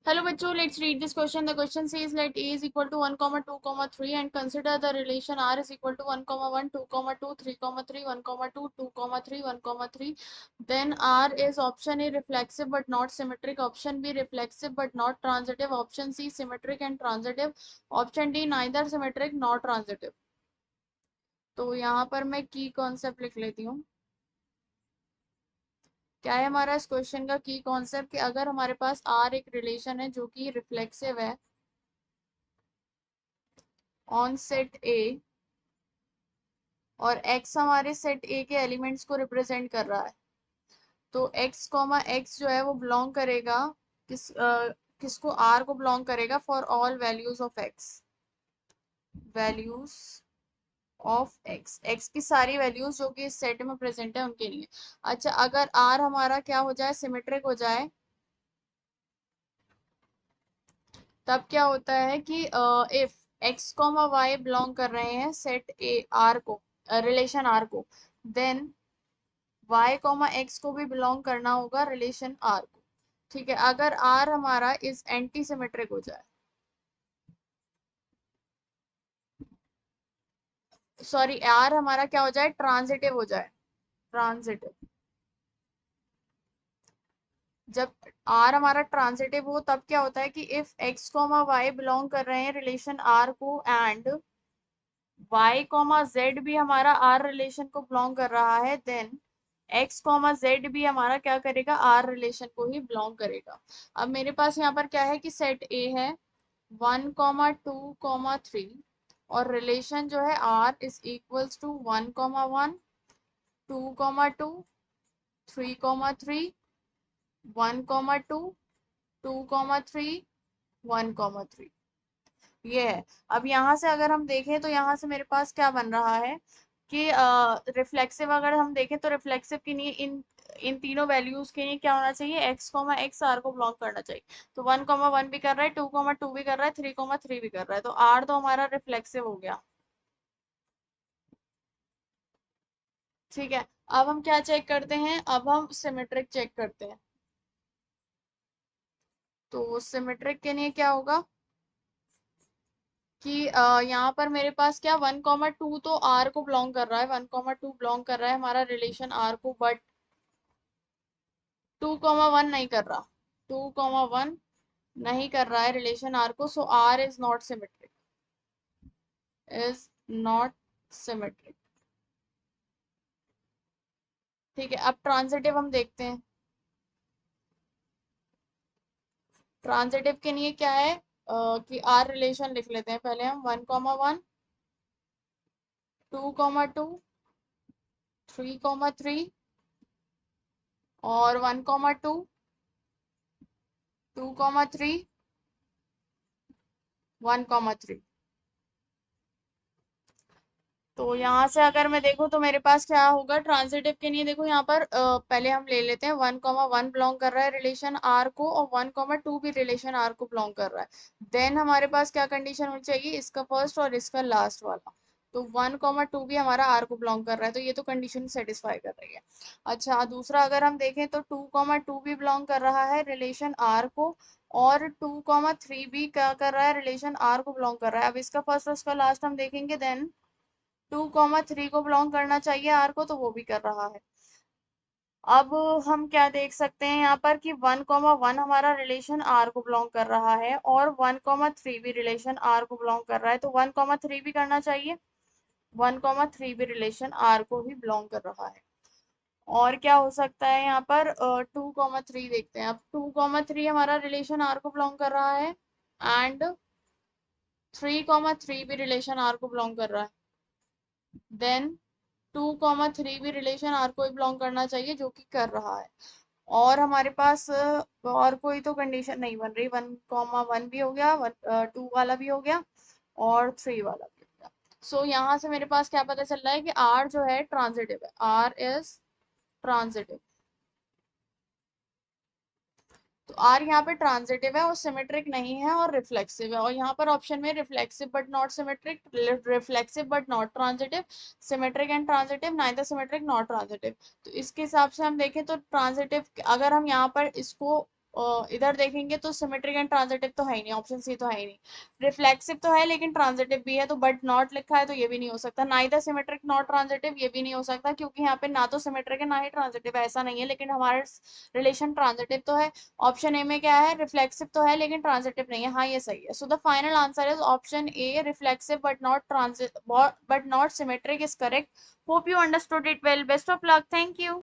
Hello बच्चों, let's read this question. The question says let a is equal to 1 comma 2 comma 3 and consider the relation r is equal to 1 comma 1 2 comma 2 3 comma 3 1 comma 2 2 comma 3 1 comma 3. Then r is option A reflexive but not symmetric, option B reflexive but not transitive, option C symmetric and transitive, option D neither symmetric nor transitive. तो यहाँ पर मैं की concept लिख लेती हूँ. क्या है हमारा इस क्वेश्चन का की कॉन्सेप्ट कि अगर हमारे पास आर एक रिलेशन है जो कि रिफ्लेक्सिव है ऑन सेट ए और x हमारे सेट ए के एलिमेंट्स को रिप्रेजेंट कर रहा है, तो x कॉमा x जो है वो बिलोंग करेगा किसको, r को बिलोंग करेगा for all values of x, values of x की सारी वैल्यूज जो कि इस सेट में प्रेजेंट है उनके लिए. अच्छा, अगर r हमारा क्या हो जाए, सिमेट्रिक हो जाए, तब क्या होता है कि if x comma y belong कर रहे हैं सेट ए आर को, रिलेशन आर को, देन y कॉमा एक्स को भी बिलोंग करना होगा रिलेशन r को. ठीक है, अगर r हमारा इस एंटी सिमेट्रिक हो जाए, सॉरी r हमारा क्या हो जाए, ट्रांजिटिव हो जाए, ट्रांजिटिव. जब r हमारा ट्रांजिटिव हो तब क्या होता है कि if x comma y belong कर रहे हैं रिलेशन r को एंड y कॉमा z भी हमारा r रिलेशन को बिलोंग कर रहा है, देन x कॉमा जेड भी हमारा क्या करेगा, r रिलेशन को ही बिलोंग करेगा. अब मेरे पास यहाँ पर क्या है कि सेट a है 1 कॉमा 2 कॉमा 3 और रिलेशन जो है r is equals to 1 comma 1 2 comma 2 3 comma 3 1 comma 2 2 comma 3 1 comma 3. ये है. अब यहाँ से अगर हम देखें तो यहाँ से मेरे पास क्या बन रहा है कि रिफ्लेक्सिव अगर हम देखें तो रिफ्लेक्सिव के लिए इन इन तीनों वैल्यूज के लिए क्या होना चाहिए, x कॉमा एक्स आर को बिलोंग करना चाहिए. तो 1 कॉमा 1 भी कर रहा है, 2 कॉमा 2 भी कर रहा है, 3 कॉमा 3 भी कर रहा है, तो r तो हमारा रिफ्लेक्सिव हो गया. ठीक है, अब हम क्या चेक करते हैं, अब हम सिमेट्रिक चेक करते हैं. तो सिमेट्रिक के लिए क्या होगा कि यहाँ पर मेरे पास क्या 1 कॉमा 2 तो r को बिलोंग कर रहा है, 1 कॉमा 2 बिलोंग कर रहा है हमारा रिलेशन r को, बट 2 कॉमा 1 नहीं कर रहा, 2 कॉमा 1 नहीं कर रहा है रिलेशन r को, सो r is not symmetric, is not symmetric. ठीक है, अब ट्रांजिटिव हम देखते हैं. ट्रांजिटिव के लिए क्या है कि r रिलेशन लिख लेते हैं पहले हम, 1 कॉमा 1 2 कॉमा 2 3 कॉमा 3 और 1 कॉमा 2 2 कॉमा 3 1 कॉमा 3. तो यहाँ से अगर मैं देखूँ तो मेरे पास क्या होगा ट्रांजिटिव के लिए, देखो यहाँ पर पहले हम ले लेते हैं 1 कॉमा 1 बिलोंग कर रहा है रिलेशन r को और 1 कॉमा 2 भी रिलेशन r को बिलोंग कर रहा है. देन हमारे पास क्या कंडीशन होनी चाहिए, इसका फर्स्ट और इसका लास्ट वाला. तो 1 कॉमा 2 भी हमारा r को बिलोंग कर रहा है, तो ये तो कंडीशन सेटिस्फाई कर रही है. अच्छा, दूसरा अगर हम देखें तो 2 कॉमा 2 भी बिलोंग कर रहा है रिलेशन r को और 2 कॉमा 3 भी क्या कर रहा है, रिलेशन r को बिलोंग कर रहा है. अब इसका फर्स्ट और इसका लास्ट हम देखेंगे, देन 2 कॉमा 3 को बिलोंग करना चाहिए r को, तो वो भी कर रहा है. अब हम क्या देख सकते हैं यहाँ पर कि 1 कॉमा 1 हमारा रिलेशन r को बिलोंग कर रहा है और 1 कॉमा 3 भी रिलेशन r को बिलोंग कर रहा है, तो 1 कॉमा 3 भी करना चाहिए, 1 कॉमा 3 भी रिलेशन r को ही बिलोंग कर रहा है. और क्या हो सकता है यहाँ पर 2 कॉमा 3 देखते हैं. अब 2 कॉमा 3 हमारा रिलेशन r को बिलोंग कर रहा है एंड 3 कॉमा 3 भी रिलेशन r को बिलोंग कर रहा है, देन 2 कॉमा 3 भी रिलेशन r को ही बिलोंग करना चाहिए जो कि कर रहा है. और हमारे पास और कोई तो कंडीशन नहीं बन रही, 1 कॉमा 1 भी हो गया, 2 वाला भी हो गया और 3 वाला भी हो गया. सो यहाँ से मेरे पास क्या पता चल रहा है कि r जो है ट्रांजिटिव है, r इज ट्रांजिटिव. तो r यहाँ पे ट्रांजिटिव है और सिमेट्रिक नहीं है और रिफ्लेक्सिव है. और यहाँ पर ऑप्शन में reflexive but not symmetric, reflexive but not transitive, symmetric and transitive, neither symmetric not transitive. तो इसके हिसाब से हम देखें तो ट्रांजिटिव, अगर हम यहाँ पर इसको इधर देखेंगे तो सिमेट्रिक एंड ट्रांजिटिव तो है ही नहीं, ऑप्शन सी तो है ही नहीं। रिफ्लेक्सिव तो है लेकिन ट्रांजिटिव भी है, तो बट नॉट लिखा है तो ये भी नहीं हो सकता। नाइदर सिमेट्रिक नॉट ट्रांजिटिव, ये भी नहीं हो सकता क्योंकि यहाँ पे ना तो सिमेट्रिक है ना ही ट्रांजिटिव, ऐसा नहीं है, लेकिन हमारा रिलेशन ट्रांजिटिव तो है। ऑप्शन ए में क्या है, रिफ्लेक्सिव तो है लेकिन ट्रांजिटिव नहीं है। हाँ ये सही है। So the final answer is option A, reflexive but not transit but not symmetric is correct. Hope you understood it well. Best of luck. Thank you.